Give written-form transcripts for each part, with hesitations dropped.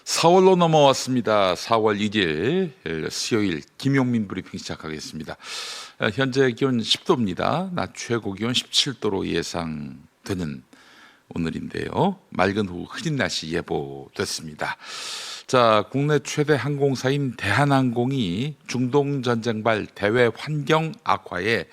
4월로 넘어왔습니다. 4월 1일 수요일 김용민 브리핑 시작하겠습니다. 현재 기온 10도입니다. 낮 최고 기온 17도로 예상되는 오늘인데요. 맑은 후 흐린 날씨 예보됐습니다. 자, 국내 최대 항공사인 대한항공이 중동 전쟁발 대외 환경 악화에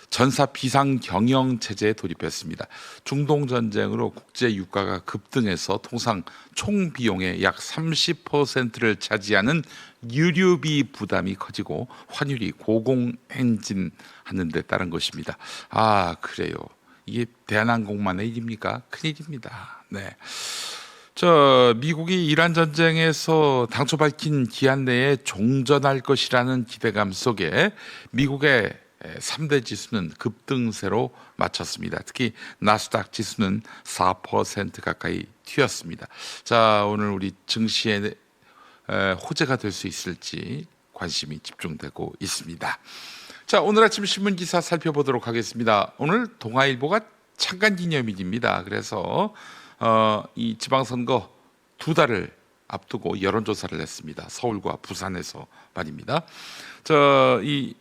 전사 비상 경영 체제에 돌입했습니다. 중동 전쟁으로 국제 유가가 급등해서 통상 총 비용의 약 30%를 차지하는 유류비 부담이 커지고 환율이 고공행진하는 데 따른 것입니다. 아, 그래요. 이게 대한항공만의 일입니까? 큰일입니다. 네. 미국이 이란 전쟁에서 당초 밝힌 기한 내에 종전할 것이라는 기대감 속에 미국의 3대 지수는 급등세로 마쳤습니다. 특히 나스닥 지수는 4% 가까이 튀었습니다. 자, 오늘 우리 증시에 호재가 될 수 있을지 관심이 집중되고 있습니다. 자, 오늘 아침 신문 기사 살펴보도록 하겠습니다. 오늘 동아일보가 창간기념일입니다. 그래서 이 지방선거 2달을 앞두고 여론조사를 했습니다. 서울과 부산에서 말입니다. 이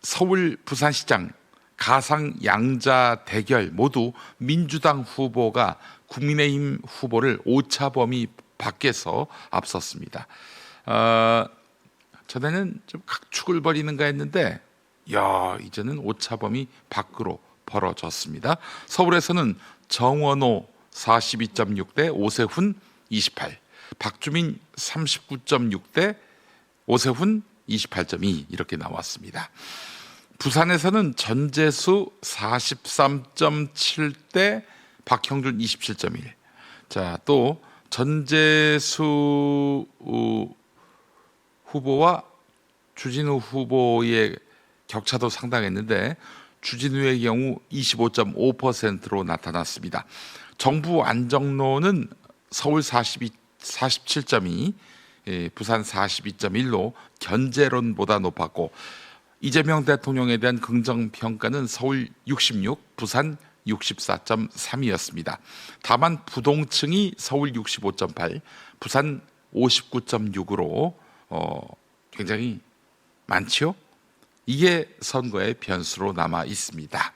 서울 부산시장 가상 양자 대결 모두 민주당 후보가 국민의힘 후보를 오차범위 밖에서 앞섰습니다. 전에는 좀 각축을 벌이는가 했는데 이제는 오차범위 밖으로 벌어졌습니다. 서울에서는 정원호 42.6대 오세훈 28, 박주민 39.6대 오세훈 28.2 이렇게 나왔습니다. 부산에서는 전재수 43.7대 박형준 27.1. 자, 또 전재수 후보와 주진우 후보의 격차도 상당했는데 주진우의 경우 25.5%로 나타났습니다. 정부 안정론은 서울 47.2, 부산 42.1로 견제론보다 높았고 이재명 대통령에 대한 긍정평가는 서울 66, 부산 64.3이었습니다. 다만 부동층이 서울 65.8, 부산 59.6으로 굉장히 많죠? 이게 선거의 변수로 남아 있습니다.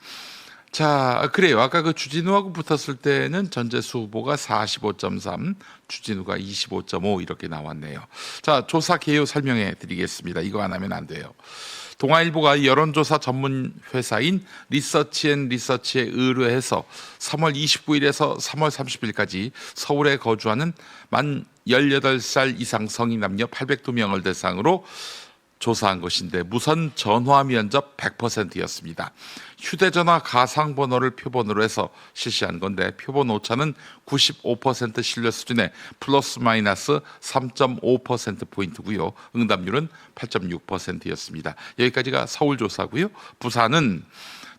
자, 그래요. 아까 그 주진우하고 붙었을 때는 전재수 후보가 45.3, 주진우가 25.5 이렇게 나왔네요. 자, 조사 개요 설명해 드리겠습니다. 이거 안 하면 안 돼요. 동아일보가 여론조사 전문 회사인 리서치앤리서치에 의뢰해서 3월 29일에서 3월 30일까지 서울에 거주하는 만 18살 이상 성인 남녀 802명을 대상으로 조사한 것인데 무선 전화 면접 100%였습니다. 휴대전화 가상번호를 표본으로 해서 실시한 건데 표본 오차는 95% 신뢰 수준의 플러스 마이너스 3.5%포인트고요. 응답률은 8.6%였습니다. 여기까지가 서울 조사고요. 부산은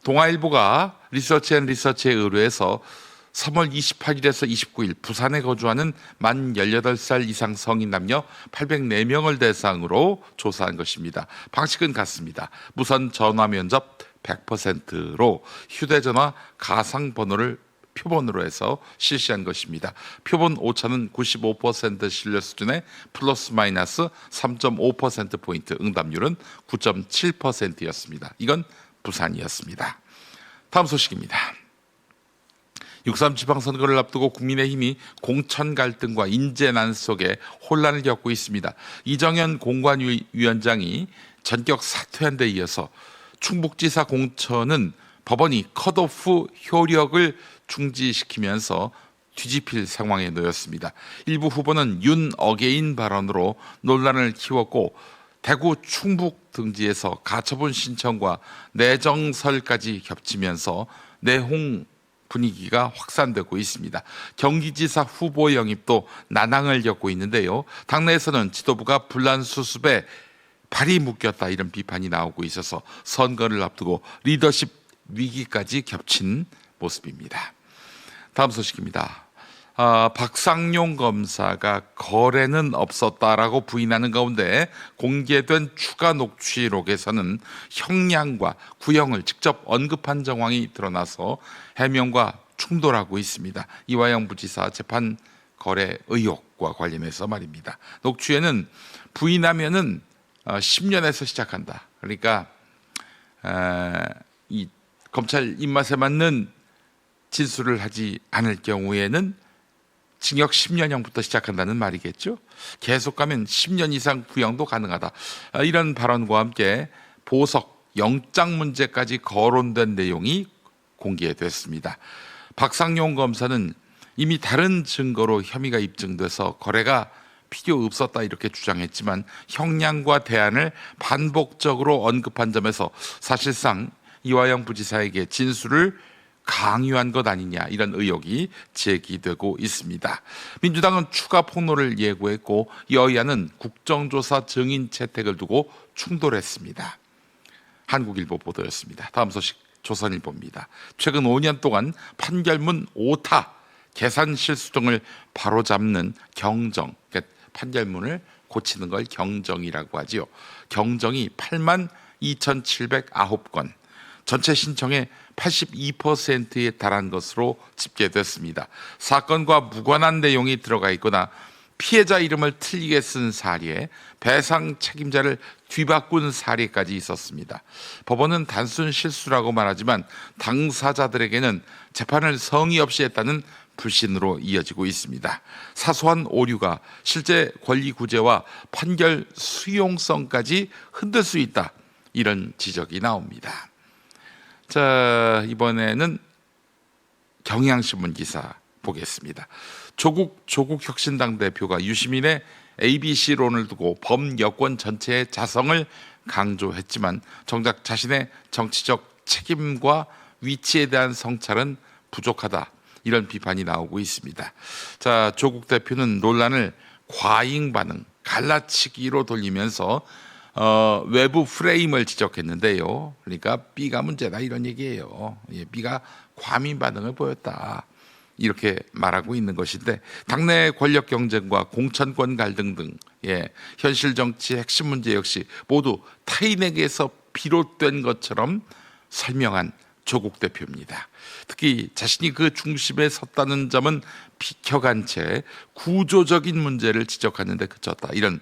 동아일보가 리서치앤리서치에 의뢰해서 3월 28일에서 29일 부산에 거주하는 만 18살 이상 성인 남녀 804명을 대상으로 조사한 것입니다. 방식은 같습니다. 무선 전화 면접 100%로 휴대전화 가상번호를 표본으로 해서 실시한 것입니다. 표본 오차는 95% 신뢰 수준의 플러스 마이너스 3.5%포인트, 응답률은 9.7%였습니다. 이건 부산이었습니다. 다음 소식입니다. 6.3 지방선거를 앞두고 국민의힘이 공천 갈등과 인재난 속에 혼란을 겪고 있습니다. 이정현 공관위원장이 전격 사퇴한 데 이어서 충북지사 공천은 법원이 컷오프 효력을 중지시키면서 뒤집힐 상황에 놓였습니다. 일부 후보는 윤 어게인 발언으로 논란을 키웠고 대구 충북 등지에서 가처분 신청과 내정설까지 겹치면서 내홍 분위기가 확산되고 있습니다. 경기지사 후보 영입도 난항을 겪고 있는데요. 당내에서는 지도부가 분란 수습에 발이 묶였다 이런 비판이 나오고 있어서 선거를 앞두고 리더십 위기까지 겹친 모습입니다. 다음 소식입니다. 박상용 검사가 거래는 없었다라고 부인하는 가운데 공개된 추가 녹취록에서는 형량과 구형을 직접 언급한 정황이 드러나서 해명과 충돌하고 있습니다. 이화영 부지사 재판 거래 의혹과 관련해서 말입니다. 녹취에는 부인하면은 10년에서 시작한다. 그러니까 이 검찰 입맛에 맞는 진술을 하지 않을 경우에는 징역 10년형부터 시작한다는 말이겠죠. 계속 가면 10년 이상 구형도 가능하다. 이런 발언과 함께 보석, 영장 문제까지 거론된 내용이 공개됐습니다. 박상용 검사는 이미 다른 증거로 혐의가 입증돼서 거래가 필요 없었다 이렇게 주장했지만 형량과 대안을 반복적으로 언급한 점에서 사실상 이화영 부지사에게 진술을 강요한 것 아니냐 이런 의혹이 제기되고 있습니다. 민주당은 추가 폭로를 예고했고 여야는 국정조사 증인 채택을 두고 충돌했습니다. 한국일보 보도였습니다. 다음 소식 조선일보입니다. 최근 5년 동안 판결문 오타, 계산 실수 등을 바로잡는 경정, 그러니까 판결문을 고치는 걸 경정이라고 하지요. 경정이 82,709건, 전체 신청의 82%에 달한 것으로 집계됐습니다. 사건과 무관한 내용이 들어가 있거나 피해자 이름을 틀리게 쓴 사례에 배상 책임자를 뒤바꾼 사례까지 있었습니다. 법원은 단순 실수라고 말하지만 당사자들에게는 재판을 성의 없이 했다는 불신으로 이어지고 있습니다. 사소한 오류가 실제 권리 구제와 판결 수용성까지 흔들 수 있다. 이런 지적이 나옵니다. 자, 이번에는 경향신문 기사 보겠습니다. 조국 혁신당 대표가 유시민의 ABC론을 두고 범여권 전체의 자성을 강조했지만 정작 자신의 정치적 책임과 위치에 대한 성찰은 부족하다. 이런 비판이 나오고 있습니다. 자, 조국 대표는 논란을 과잉 반응, 갈라치기로 돌리면서 외부 프레임을 지적했는데요. 그러니까 B가 문제다 이런 얘기예요. B가 과민 반응을 보였다. 이렇게 말하고 있는 것인데 당내 권력 경쟁과 공천권 갈등 등 현실 정치 핵심 문제 역시 모두 타인에게서 비롯된 것처럼 설명한 조국 대표입니다. 특히 자신이 그 중심에 섰다는 점은 비켜간 채 구조적인 문제를 지적하는 데 그쳤다. 이런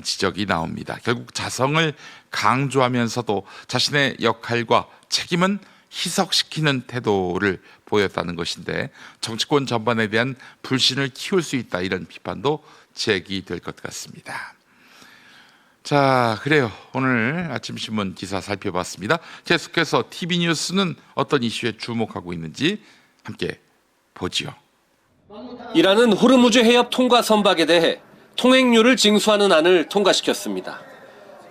지적이 나옵니다. 결국 자성을 강조하면서도 자신의 역할과 책임은 희석시키는 태도를 보였다는 것인데 정치권 전반에 대한 불신을 키울 수 있다. 이런 비판도 제기될 것 같습니다. 자, 그래요. 오늘 아침 신문 기사 살펴봤습니다. 계속해서 TV뉴스는 어떤 이슈에 주목하고 있는지 함께 보지요. 이란은 호르무즈 해협 통과 선박에 대해 통행료를 징수하는 안을 통과시켰습니다.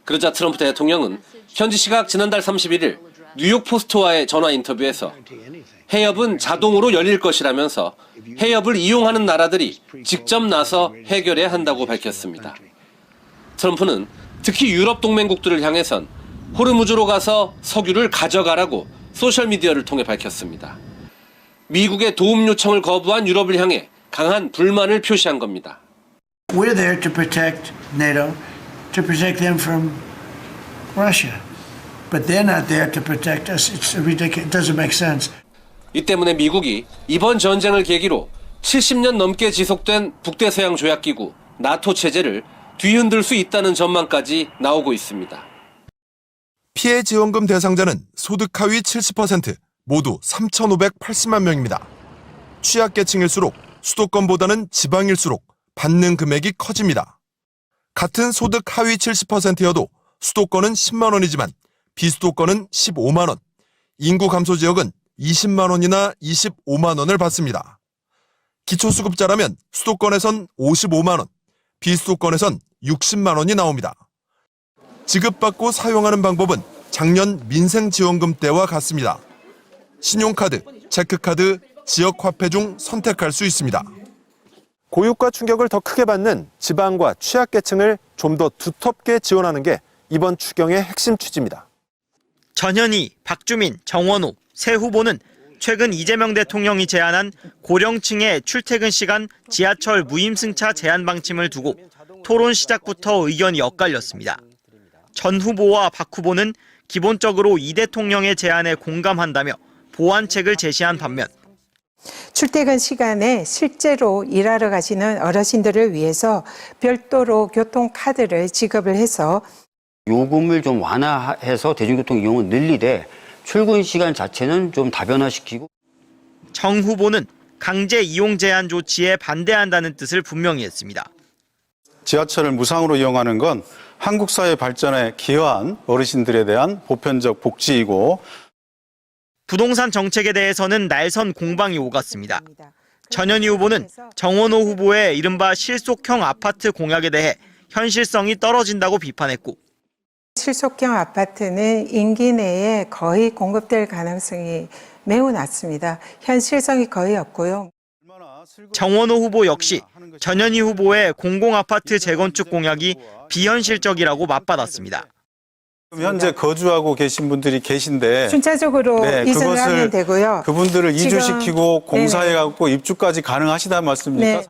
그러자 트럼프 대통령은 현지 시각 지난달 31일 뉴욕 포스트와의 전화 인터뷰에서 해협은 자동으로 열릴 것이라면서 해협을 이용하는 나라들이 직접 나서 해결해야 한다고 밝혔습니다. 트럼프는 특히 유럽 동맹국들을 향해선 호르무즈로 가서 석유를 가져가라고 소셜미디어를 통해 밝혔습니다. 미국의 도움 요청을 거부한 유럽을 향해 강한 불만을 표시한 겁니다. We're there to protect NATO, to protect them from Russia. But they're not there to protect us. It's ridiculous. It doesn't make sense. 이 때문에 미국이 이번 전쟁을 계기로 70년 넘게 지속된 북대서양 조약기구 나토 체제를 뒤흔들 수 있다는 전망까지 나오고 있습니다. 피해 지원금 대상자는 소득 하위 70%, 모두 3,580만 명입니다. 취약계층일수록 수도권보다는 지방일수록 받는 금액이 커집니다. 같은 소득 하위 70%여도 수도권은 10만 원이지만 비수도권은 15만 원, 인구 감소 지역은 20만 원이나 25만 원을 받습니다. 기초수급자라면 수도권에선 55만 원, 비수도권에선 60만 원이 나옵니다. 지급받고 사용하는 방법은 작년 민생지원금 때와 같습니다. 신용카드, 체크카드, 지역화폐 중 선택할 수 있습니다. 고유가 충격을 더 크게 받는 지방과 취약계층을 좀 더 두텁게 지원하는 게 이번 추경의 핵심 취지입니다. 전현희, 박주민, 정원호 세 후보는 최근 이재명 대통령이 제안한 고령층의 출퇴근 시간 지하철 무임승차 제한 방침을 두고 토론 시작부터 의견이 엇갈렸습니다. 전 후보와 박 후보는 기본적으로 이 대통령의 제안에 공감한다며 보완책을 제시한 반면 출퇴근 시간에 실제로 일하러 가시는 어르신들을 위해서 별도로 교통카드를 지급을 해서 요금을 좀 완화해서 대중교통 이용을 늘리되 출근 시간 자체는 좀 다변화시키고. 정 후보는 강제 이용 제한 조치에 반대한다는 뜻을 분명히 했습니다. 지하철을 무상으로 이용하는 건 한국 사회 발전에 기여한 어르신들에 대한 보편적 복지이고, 부동산 정책에 대해서는 날선 공방이 오갔습니다. 전현희 후보는 정원호 후보의 이른바 실속형 아파트 공약에 대해 현실성이 떨어진다고 비판했고, 실속형 아파트는 임기 내에 거의 공급될 가능성이 매우 낮습니다. 현실성이 거의 없고요. 정원호 후보 역시 전현희 후보의 공공아파트 재건축 공약이 비현실적이라고 맞받았습니다. 현재 거주하고 계신 분들이 계신데 순차적으로 이전을 하면 되고요. 그분들을 지금, 이주시키고 공사해갖고 입주까지 가능하시단 말씀입니까? 네.